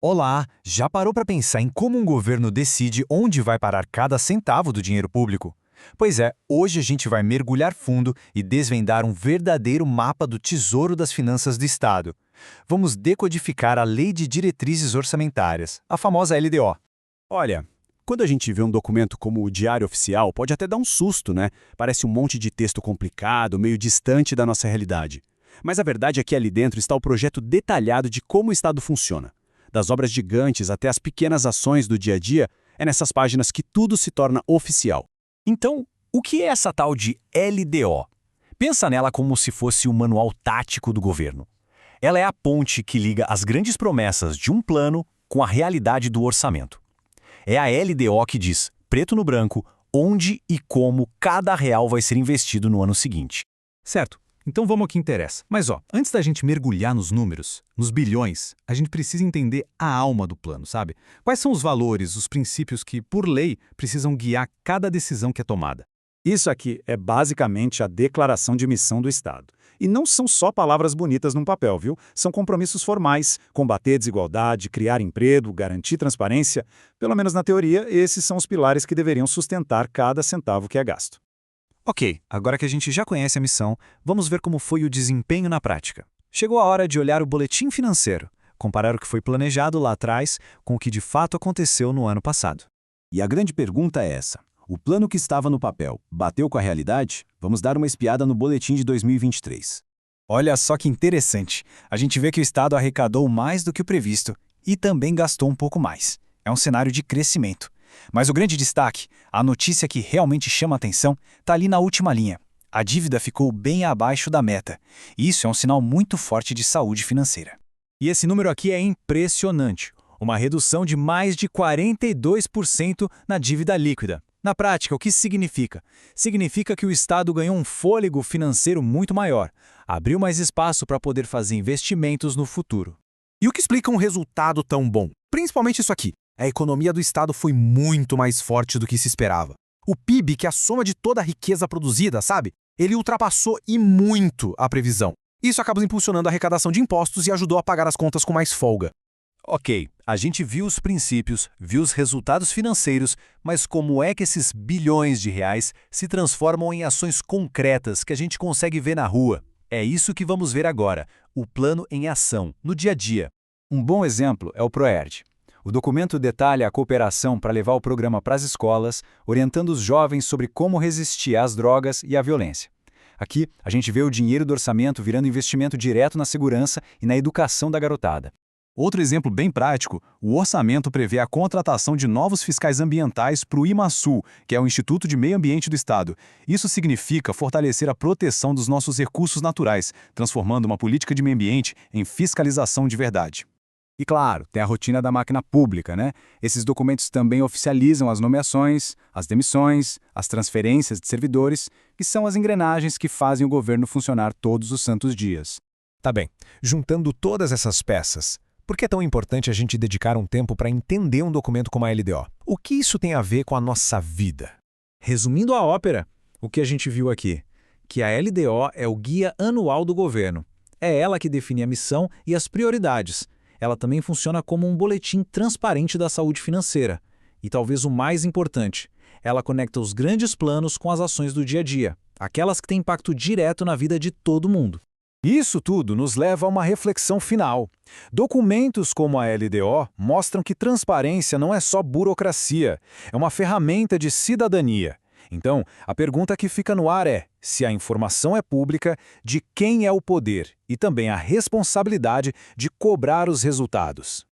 Olá, já parou para pensar em como um governo decide onde vai parar cada centavo do dinheiro público? Pois é, hoje a gente vai mergulhar fundo e desvendar um verdadeiro mapa do tesouro das finanças do Estado. Vamos decodificar a Lei de Diretrizes Orçamentárias, a famosa LDO. Olha, quando a gente vê um documento como o Diário Oficial, pode até dar um susto, né? Parece um monte de texto complicado, meio distante da nossa realidade. Mas a verdade é que ali dentro está o projeto detalhado de como o Estado funciona. Das obras gigantes até as pequenas ações do dia a dia, é nessas páginas que tudo se torna oficial. Então, o que é essa tal de LDO? Pensa nela como se fosse o manual tático do governo. Ela é a ponte que liga as grandes promessas de um plano com a realidade do orçamento. É a LDO que diz, preto no branco, onde e como cada real vai ser investido no ano seguinte. Certo, então vamos ao que interessa. Mas antes da gente mergulhar nos números, nos bilhões, a gente precisa entender a alma do plano, sabe? Quais são os valores, os princípios que, por lei, precisam guiar cada decisão que é tomada? Isso aqui é basicamente a declaração de missão do Estado. E não são só palavras bonitas num papel, viu? São compromissos formais, combater a desigualdade, criar emprego, garantir transparência. Pelo menos na teoria, esses são os pilares que deveriam sustentar cada centavo que é gasto. Ok, agora que a gente já conhece a missão, vamos ver como foi o desempenho na prática. Chegou a hora de olhar o boletim financeiro, comparar o que foi planejado lá atrás com o que de fato aconteceu no ano passado. E a grande pergunta é essa. O plano que estava no papel bateu com a realidade? Vamos dar uma espiada no boletim de 2023. Olha só que interessante. A gente vê que o Estado arrecadou mais do que o previsto e também gastou um pouco mais. É um cenário de crescimento. Mas o grande destaque, a notícia que realmente chama a atenção, está ali na última linha. A dívida ficou bem abaixo da meta. Isso é um sinal muito forte de saúde financeira. E esse número aqui é impressionante. Uma redução de mais de 42% na dívida líquida. Na prática, o que isso significa? Significa que o Estado ganhou um fôlego financeiro muito maior, abriu mais espaço para poder fazer investimentos no futuro. E o que explica um resultado tão bom? Principalmente isso aqui. A economia do Estado foi muito mais forte do que se esperava. O PIB, que é a soma de toda a riqueza produzida, sabe? Ele ultrapassou e muito a previsão. Isso acaba impulsionando a arrecadação de impostos e ajudou a pagar as contas com mais folga. Ok, a gente viu os princípios, viu os resultados financeiros, mas como é que esses bilhões de reais se transformam em ações concretas que a gente consegue ver na rua? É isso que vamos ver agora, o plano em ação, no dia a dia. Um bom exemplo é o ProERD. O documento detalha a cooperação para levar o programa para as escolas, orientando os jovens sobre como resistir às drogas e à violência. Aqui, a gente vê o dinheiro do orçamento virando investimento direto na segurança e na educação da garotada. Outro exemplo bem prático, o orçamento prevê a contratação de novos fiscais ambientais para o IMASU, que é o Instituto de Meio Ambiente do Estado. Isso significa fortalecer a proteção dos nossos recursos naturais, transformando uma política de meio ambiente em fiscalização de verdade. E claro, tem a rotina da máquina pública, né? Esses documentos também oficializam as nomeações, as demissões, as transferências de servidores, que são as engrenagens que fazem o governo funcionar todos os santos dias. Tá bem, juntando todas essas peças, por que é tão importante a gente dedicar um tempo para entender um documento como a LDO? O que isso tem a ver com a nossa vida? Resumindo a ópera, o que a gente viu aqui? Que a LDO é o guia anual do governo. É ela que define a missão e as prioridades. Ela também funciona como um boletim transparente da saúde financeira. E talvez o mais importante, ela conecta os grandes planos com as ações do dia a dia, aquelas que têm impacto direto na vida de todo mundo. Isso tudo nos leva a uma reflexão final. Documentos como a LDO mostram que transparência não é só burocracia, é uma ferramenta de cidadania. Então, a pergunta que fica no ar é, se a informação é pública, de quem é o poder e também a responsabilidade de cobrar os resultados.